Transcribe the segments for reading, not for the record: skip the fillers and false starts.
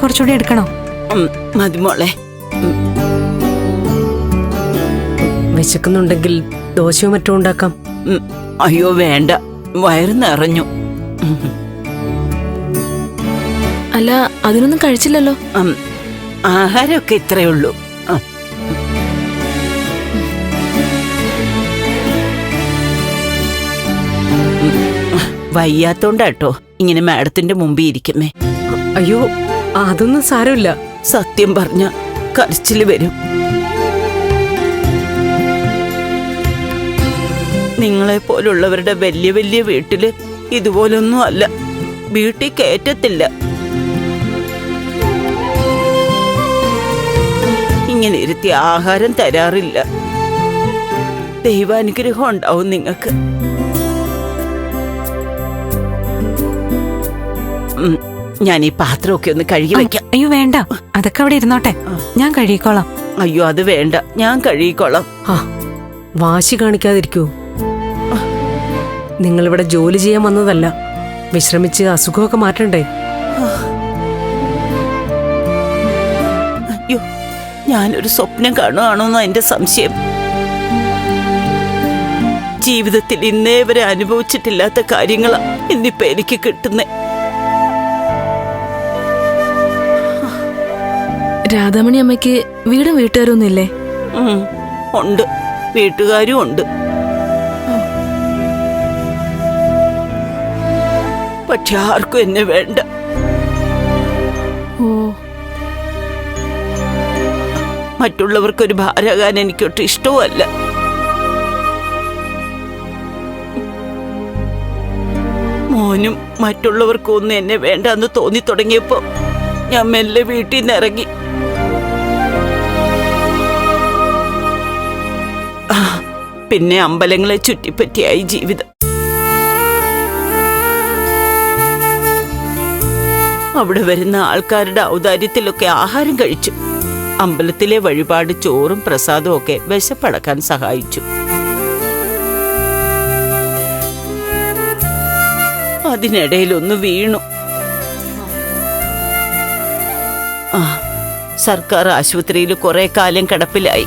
കുറച്ചുകൂടി എടുക്കണോ? മതി മോളെ. വിശക്കുന്നുണ്ടെങ്കിൽ ദോശയോ മറ്റോ ഉണ്ടാക്കാം. അയ്യോ വേണ്ട, വയറ് നിറഞ്ഞു. അല്ല, അതിനൊന്നും കഴിച്ചില്ലല്ലോ. ആഹാരമൊക്കെ ഇത്രയേ ഉള്ളൂ. വയ്യാത്തോണ്ടാട്ടോ ഇങ്ങനെ മാഡത്തിന്റെ മുമ്പിൽ ഇരിക്കുന്നേ. അയ്യോ, അതൊന്നും സാരമില്ല. സത്യം പറഞ്ഞ കരച്ചില് വരും. നിങ്ങളെ പോലുള്ളവരുടെ വലിയ വലിയ വീട്ടില് ഇതുപോലൊന്നും അല്ല. വീട്ടിൽ കയറ്റത്തില്ല. ഇങ്ങനെ ഇരുത്തി ആഹാരം തരാറില്ല. ദൈവാനുഗ്രഹം ഉണ്ടാവും നിങ്ങൾക്ക്. ഞാൻ ഈ പാത്രമൊക്കെ ഒന്ന് കഴുകി വെക്കാം. അയ്യോ വേണ്ട, അതൊക്കെ അവിടെ ഇരുന്നോട്ടെ, ഞാൻ കഴുകിക്കോളാം. അയ്യോ അത് വേണ്ട, ഞാൻ കഴുകിക്കോളാം. വാശി കാണിക്കാതിരിക്കൂ. നിങ്ങളിവിടെ ജോലി ചെയ്യാൻ വന്നതല്ല, വിശ്രമിച്ച് അസുഖമൊക്കെ മാറ്റണ്ടേ. അയ്യോ, ഞാനൊരു സ്വപ്നം കാണുകയാണോന്നോ എന്റെ സംശയം. ജീവിതത്തിൽ ഇന്നേ വരെ അനുഭവിച്ചിട്ടില്ലാത്ത കാര്യങ്ങളാ ഇന്നിപ്പോ എനിക്ക് കിട്ടുന്നേ. രാധാമണി അമ്മയ്ക്ക് വീടും വീട്ടുകാരൊന്നും ഇല്ലേ? ഉണ്ട്, വീട്ടുകാരും ഉണ്ട്. പക്ഷെ ആർക്കും എന്നെ വേണ്ട. ഓ, മറ്റുള്ളവർക്കൊരു ഭാരകാൻ എനിക്കൊട്ടും ഇഷ്ടവുമല്ല. മോനും മറ്റുള്ളവർക്കും ഒന്നും എന്നെ വേണ്ടെന്ന് തോന്നി തുടങ്ങിയപ്പോ ഞാൻ മെല്ലെ വീട്ടിൽ നിന്ന് ഇറങ്ങി. പിന്നെ അമ്പലങ്ങളെ ചുറ്റിപ്പറ്റിയായി ജീവിതം. അവിടെ വരുന്ന ആൾക്കാരുടെ ഔദാര്യത്തിലൊക്കെ ആഹാരം കഴിച്ചു. അമ്പലത്തിലെ വഴിപാട് ചോറും പ്രസാദവും ഒക്കെ വിശപ്പടക്കാൻ സഹായിച്ചു. അതിനിടയിലൊന്ന് വീണു. സർക്കാർ ആശുപത്രിയിൽ കുറെ കാലം കിടപ്പിലായി.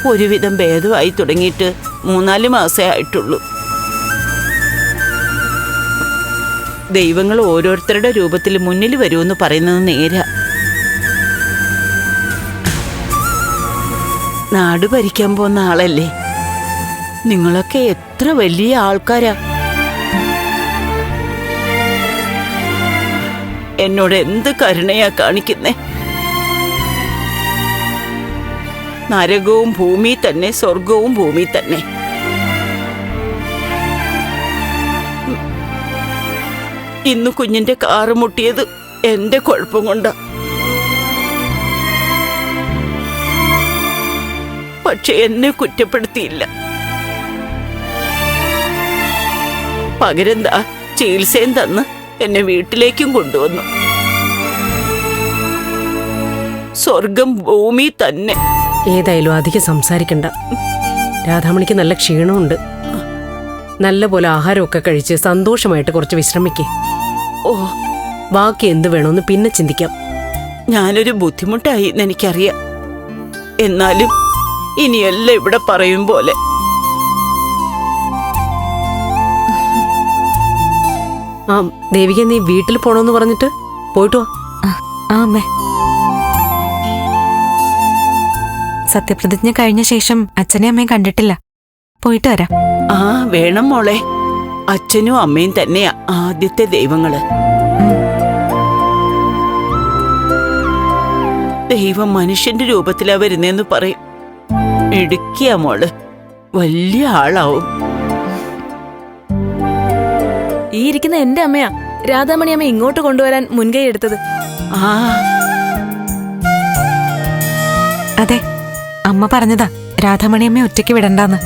ഒരുവിധം ഭേദമായി തുടങ്ങിയിട്ട് 3-4 മാസേ ആയിട്ടുള്ളൂ. ദൈവങ്ങൾ ഓരോരുത്തരുടെ രൂപത്തിൽ മുന്നിൽ വരുമെന്ന് പറയുന്നത് നേരാ. നാട് ഭരിക്കാൻ പോകുന്ന ആളല്ലേ. നിങ്ങളൊക്കെ എത്ര വലിയ ആൾക്കാരാ. എന്നോട് എന്ത് കരുണയാ കാണിക്കുന്നേ. നരകവും ഭൂമി തന്നെ, സ്വർഗവും ഭൂമി തന്നെ. ഇന്ന് കുഞ്ഞിന്റെ കാറ് മുട്ടിയത് എന്റെ കുഴപ്പം കൊണ്ടാ. പക്ഷെ എന്നെ കുറ്റപ്പെടുത്തിയില്ല. പകരെന്താ ചികിത്സയും തന്ന് എന്നെ വീട്ടിലേക്കും കൊണ്ടുവന്നു. സ്വർഗം ഭൂമി തന്നെ. ഏതായാലും അധികം സംസാരിക്കണ്ട. രാധാമണിക്ക് നല്ല ക്ഷീണമുണ്ട്. നല്ല പോലെ ആഹാരമൊക്കെ കഴിച്ച് സന്തോഷമായിട്ട് കുറച്ച് വിശ്രമിക്കേ. ഓ, ബാക്കി എന്ത് വേണമെന്ന് പിന്നെ ചിന്തിക്കാം. ഞാനൊരു ബുദ്ധിമുട്ടായി എന്നെനിക്കറിയാം. എന്നാലും ഇനിയെല്ലാം ഇവിടെ പറയും പോലെ. ദേവിക, നീ വീട്ടിൽ പോണോന്ന് പറഞ്ഞിട്ട് പോയിട്ട് വാ. അമ്മേ, സത്യപ്രതിജ്ഞ കഴിഞ്ഞ ശേഷം അച്ഛനെ അമ്മയും കണ്ടിട്ടില്ല. പോയിട്ട് വരാം. വേണം മോളെ. അച്ഛനും അമ്മയും തന്നെയാ ആദ്യത്തെ ദൈവങ്ങള്. ദൈവം മനുഷ്യന്റെ രൂപത്തിലാ വരുന്നേന്ന് പറയും. ഇടുക്കിയാ മോള്, വലിയ ആളാവും. ഈ ഇരിക്കുന്ന എന്റെ അമ്മയാ രാധാമണി അമ്മ ഇങ്ങോട്ട് കൊണ്ടുവരാൻ മുൻകൈ എടുത്തത്. അതെ, അമ്മ പറഞ്ഞതാ രാധാമണി അമ്മ ഒറ്റയ്ക്ക് വിടണ്ടാന്ന്.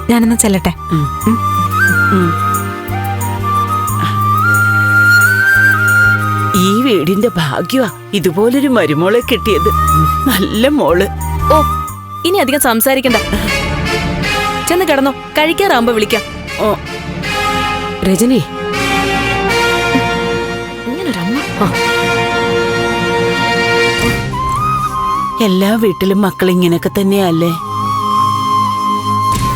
ഞാനൊന്ന് ചെല്ലട്ടെ. ഈ വീടിന്റെ ഭാഗ്യമാ ഇതുപോലൊരു മരുമോളെ കിട്ടിയത്. നല്ല മോള്. ഓ, ഇനി അധികം സംസാരിക്കണ്ട. ചെന്ന് കിടന്നോ, കഴിക്കാറാവുമ്പോ വിളിക്കാം. ഓ, രജനി, ഇങ്ങനൊരമ്മ. എല്ലാ വീട്ടിലും മക്കൾ ഇങ്ങനെയൊക്കെ തന്നെയല്ലേ?